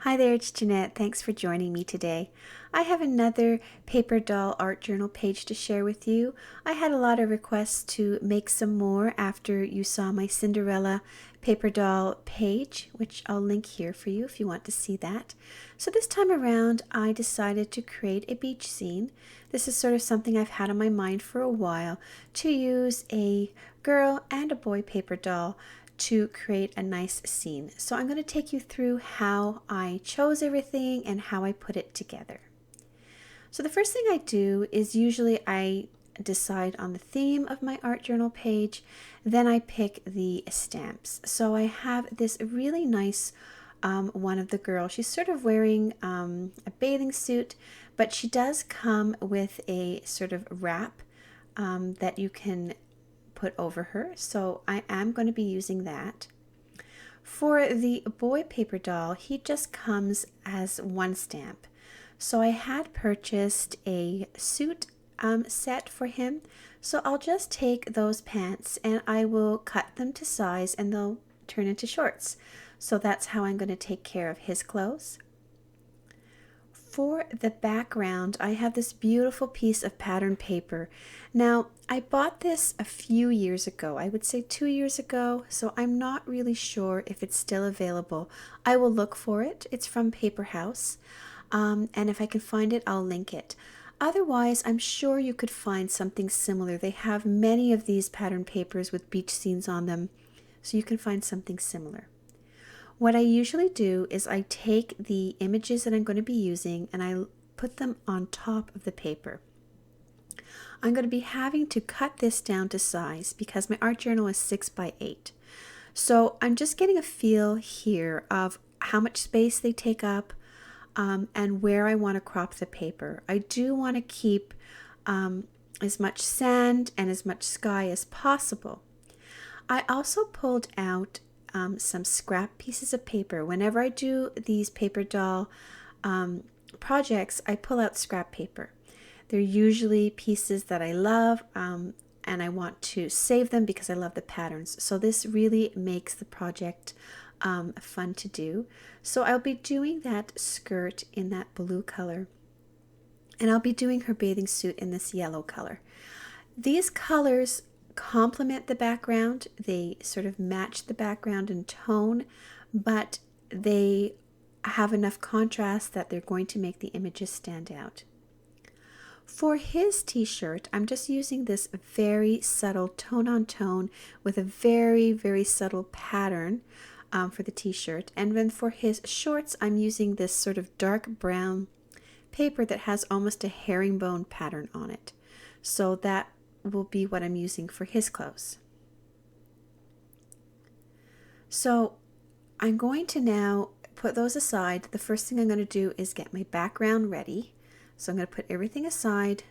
Hi there, it's Jeanette. Thanks for joining me today. I have another paper doll art journal page to share with you. I had a lot of requests to make some more after you saw my Cinderella paper doll page, which I'll link here for you if you want to see that. So this time around, I decided to create a beach scene. This is sort of something I've had on my mind for a while, to use a girl and a boy paper doll to create a nice scene. So I'm going to take you through how I chose everything and how I put it together. So the first thing I do is usually I decide on the theme of my art journal page, then I pick the stamps. So I have this really nice one of the girls. She's sort of wearing a bathing suit, but she does come with a sort of wrap that you can put over her, so I am going to be using that. For the boy paper doll, he just comes as one stamp. So I had purchased a suit set for him, so I'll just take those pants and I will cut them to size and they'll turn into shorts. So that's how I'm going to take care of his clothes. For the background, I have this beautiful piece of pattern paper. Now, I bought this a few years ago, I would say 2 years ago, so I'm not really sure if it's still available. I will look for it. It's from Paper House, and if I can find it, I'll link it. Otherwise, I'm sure you could find something similar. They have many of these pattern papers with beach scenes on them, so you can find something similar. What I usually do is I take the images that I'm going to be using and I put them on top of the paper. I'm going to be having to cut this down to size because my art journal is 6 by 8. So I'm just getting a feel here of how much space they take up and where I want to crop the paper. I do want to keep as much sand and as much sky as possible. I also pulled out some scrap pieces of paper. Whenever I do these paper doll projects, I pull out scrap paper. They're usually pieces that I love and I want to save them because I love the patterns. So this really makes the project fun to do. So I'll be doing that skirt in that blue color and I'll be doing her bathing suit in this yellow color. These colors complement the background. They sort of match the background in tone, but they have enough contrast that they're going to make the images stand out. For his t-shirt, I'm just using this very subtle tone on tone with a very, very subtle pattern for the t-shirt. And then for his shorts, I'm using this sort of dark brown paper that has almost a herringbone pattern on it. So that will be what I'm using for his clothes. So I'm going to now put those aside. The first thing I'm going to do is get my background ready. So I'm going to put everything aside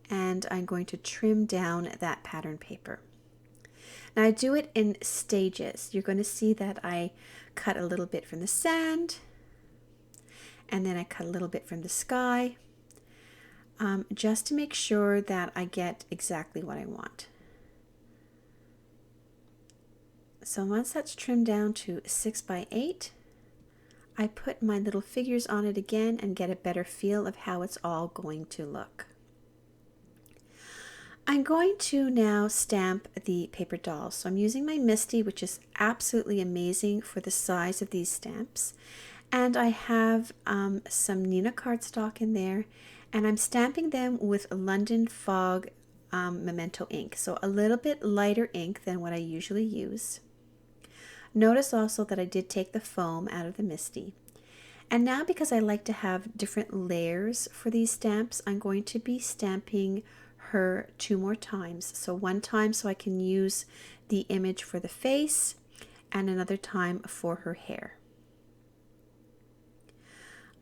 and I'm going to trim down that pattern paper. Now I do it in stages. You're going to see that I cut a little bit from the sand and then I cut a little bit from the sky. Just to make sure that I get exactly what I want. So once that's trimmed down to 6 by 8, I put my little figures on it again and get a better feel of how it's all going to look. I'm going to now stamp the paper dolls. So I'm using my MISTI, which is absolutely amazing for the size of these stamps. And I have some Neenah cardstock in there. And I'm stamping them with London Fog Memento ink, so a little bit lighter ink than what I usually use. Notice also that I did take the foam out of the MISTI. And now because I like to have different layers for these stamps, I'm going to be stamping her 2 more times. So one time so I can use the image for the face and another time for her hair.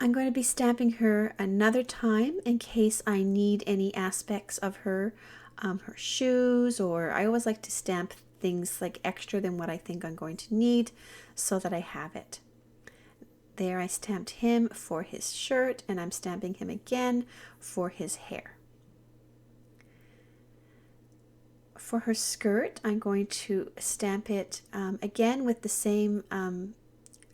I'm going to be stamping her another time in case I need any aspects of her, her shoes, or I always like to stamp things like extra than what I think I'm going to need so that I have it. There I stamped him for his shirt and I'm stamping him again for his hair. For her skirt, I'm going to stamp it again with the same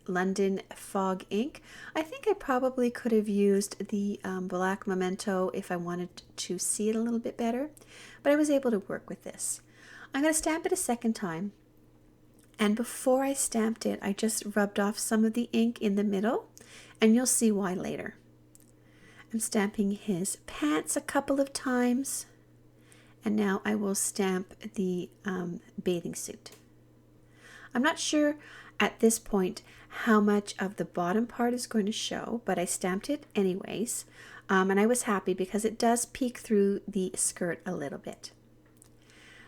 London Fog ink. I think I probably could have used the black Memento if I wanted to see it a little bit better, but I was able to work with this. I'm going to stamp it a second time, and before I stamped it, I just rubbed off some of the ink in the middle, and you'll see why later. I'm stamping his pants a couple of times, and now I will stamp the bathing suit. I'm not sure at this point how much of the bottom part is going to show, but I stamped it anyways, and I was happy because it does peek through the skirt a little bit.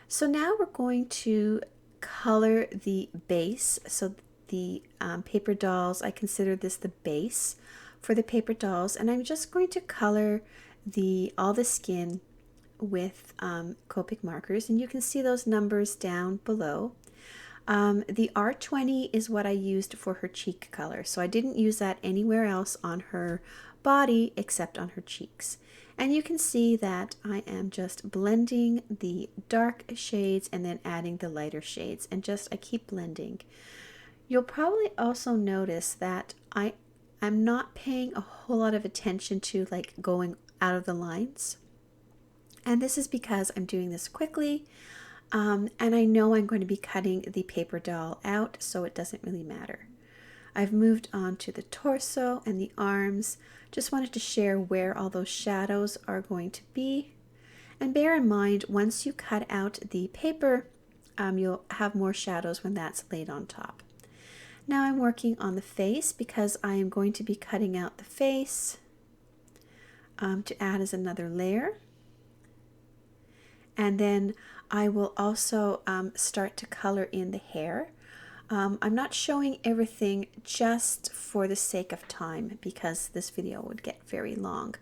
So now we're going to color the base. So the paper dolls, I consider this the base for the paper dolls, and I'm just going to color all the skin with Copic markers, and you can see those numbers down below. The R20 is what I used for her cheek color, so I didn't use that anywhere else on her body except on her cheeks. And you can see that I am just blending the dark shades and then adding the lighter shades, and I keep blending. You'll probably also notice that I'm not paying a whole lot of attention to like going out of the lines. And this is because I'm doing this quickly, and I know I'm going to be cutting the paper doll out, so it doesn't really matter. I've moved on to the torso and the arms. Just wanted to share where all those shadows are going to be. And bear in mind, once you cut out the paper, you'll have more shadows when that's laid on top. Now I'm working on the face because I am going to be cutting out the face to add as another layer. And then I will also start to color in the hair. I'm not showing everything just for the sake of time because this video would get very long.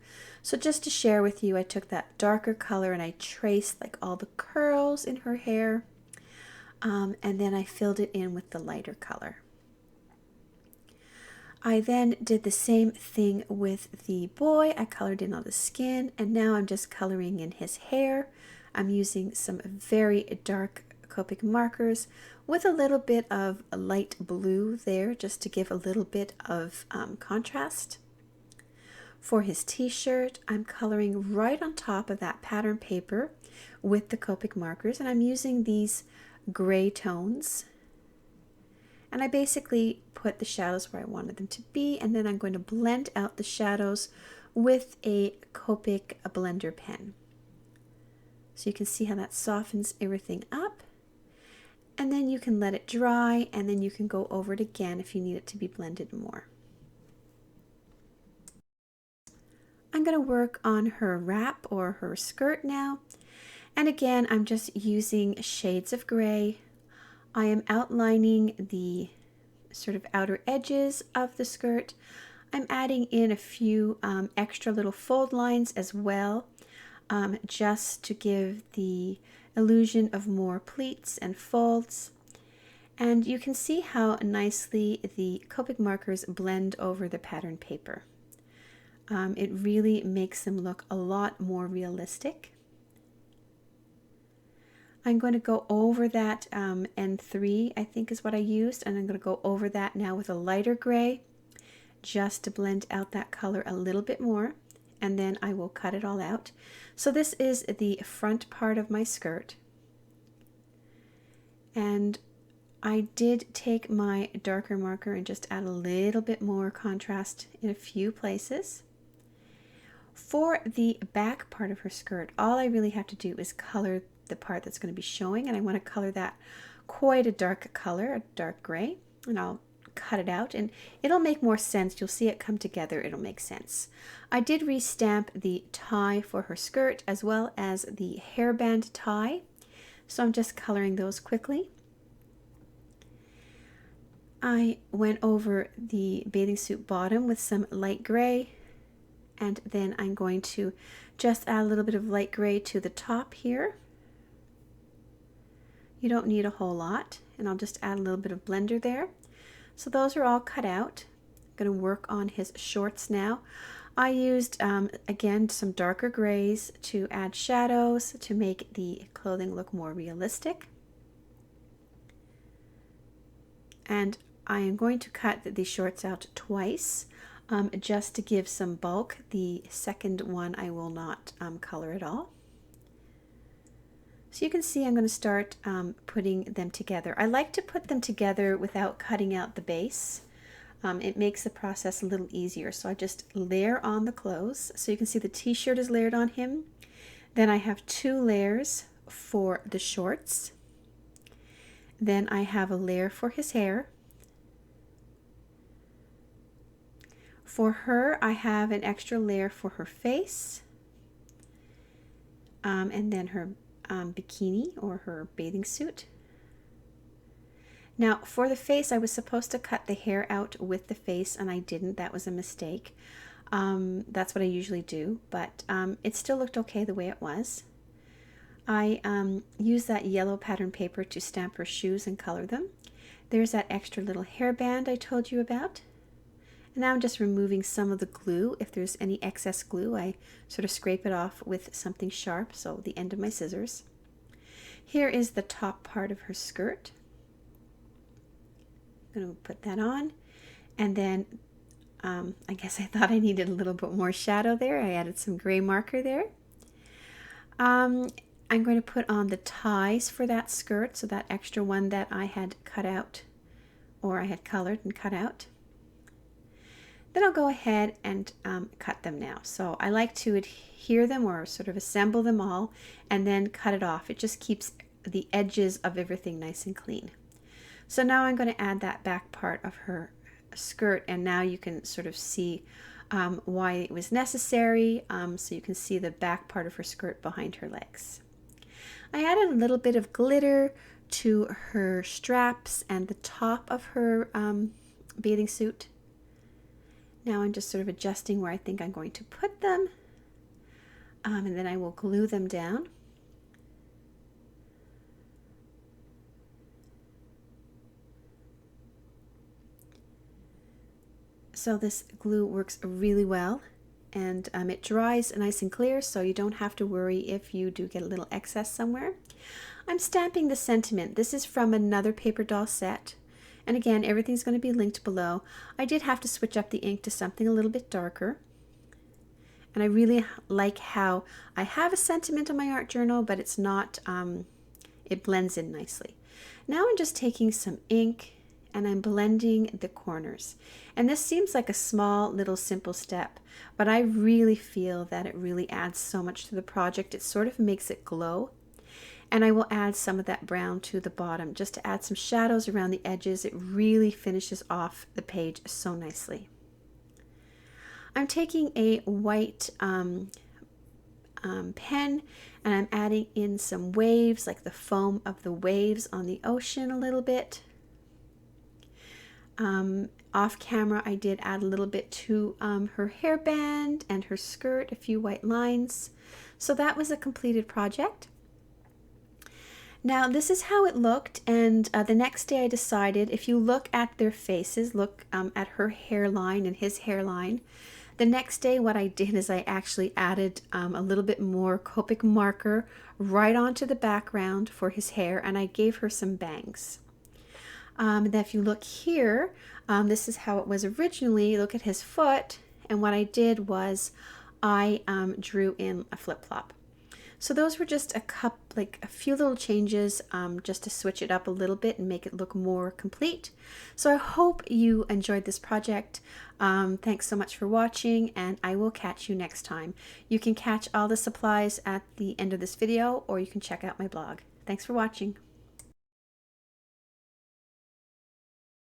So just to share with you, I took that darker color and I traced like all the curls in her hair, and then I filled it in with the lighter color. I then did the same thing with the boy. I colored in all the skin, and now I'm just coloring in his hair. I'm using some very dark Copic markers with a little bit of a light blue there just to give a little bit of contrast. For his t-shirt, I'm coloring right on top of that pattern paper with the Copic markers, and I'm using these gray tones. And I basically put the shadows where I wanted them to be, and then I'm going to blend out the shadows with a Copic blender pen. So you can see how that softens everything up. And then you can let it dry, and then you can go over it again if you need it to be blended more. I'm going to work on her wrap or her skirt now. And again, I'm just using shades of gray. I am outlining the sort of outer edges of the skirt. I'm adding in a few extra little fold lines as well, just to give the illusion of more pleats and folds. And you can see how nicely the Copic markers blend over the pattern paper. It really makes them look a lot more realistic. I'm going to go over that N3, I think is what I used, and I'm going to go over that now with a lighter gray just to blend out that color a little bit more, and then I will cut it all out. So this is the front part of my skirt, and I did take my darker marker and just add a little bit more contrast in a few places. For the back part of her skirt, all I really have to do is color the part that's going to be showing, and I want to color that quite a dark color, a dark gray, and I'll cut it out and it'll make more sense. You'll see it come together, it'll make sense. I did restamp the tie for her skirt as well as the hairband tie, so I'm just coloring those quickly. I went over the bathing suit bottom with some light gray, and then I'm going to just add a little bit of light gray to the top here. You don't need a whole lot, and I'll just add a little bit of blender there. So those are all cut out. I'm going to work on his shorts now. I used, again, some darker grays to add shadows to make the clothing look more realistic. And I am going to cut the shorts out twice just to give some bulk. The second one I will not color at all. So you can see I'm going to start putting them together. I like to put them together without cutting out the base. It makes the process a little easier. So I just layer on the clothes. So you can see the t-shirt is layered on him. Then I have 2 layers for the shorts. Then I have a layer for his hair. For her, I have an extra layer for her face. And then her bikini or her bathing suit. Now for the face, I was supposed to cut the hair out with the face and I didn't. That was a mistake. That's what I usually do, but it still looked okay the way it was. I used that yellow pattern paper to stamp her shoes and color them. There's that extra little hairband I told you about. And now I'm just removing some of the glue. If there's any excess glue, I sort of scrape it off with something sharp, so the end of my scissors. Here is the top part of her skirt. I'm going to put that on. And then I guess I thought I needed a little bit more shadow there. I added some gray marker there. I'm going to put on the ties for that skirt, so that extra one that I had cut out, or I had colored and cut out. Then I'll go ahead and cut them now. So I like to adhere them or sort of assemble them all and then cut it off. It just keeps the edges of everything nice and clean. So now I'm going to add that back part of her skirt, and now you can sort of see why it was necessary. So you can see the back part of her skirt behind her legs. I added a little bit of glitter to her straps and the top of her bathing suit. Now I'm just sort of adjusting where I think I'm going to put them, and then I will glue them down. So this glue works really well, and it dries nice and clear, so you don't have to worry if you do get a little excess somewhere. I'm stamping the sentiment. This is from another paper doll set. And again, everything's going to be linked below. I did have to switch up the ink to something a little bit darker. And I really like how I have a sentiment on my art journal, but it's not, it blends in nicely. Now I'm just taking some ink and I'm blending the corners. And this seems like a small little simple step, but I really feel that it really adds so much to the project. It sort of makes it glow. And I will add some of that brown to the bottom just to add some shadows around the edges. It really finishes off the page so nicely. I'm taking a white pen and I'm adding in some waves, like the foam of the waves on the ocean a little bit. Off camera I did add a little bit to her hairband and her skirt, a few white lines. So that was a completed project. Now this is how it looked, and the next day I decided, if you look at their faces, look at her hairline and his hairline, the next day what I did is I actually added a little bit more Copic marker right onto the background for his hair, and I gave her some bangs. And then if you look here, this is how it was originally. Look at his foot, and what I did was I drew in a flip-flop. So those were just a few little changes just to switch it up a little bit and make it look more complete. So I hope you enjoyed this project. Thanks so much for watching, and I will catch you next time. You can catch all the supplies at the end of this video, or you can check out my blog. Thanks for watching.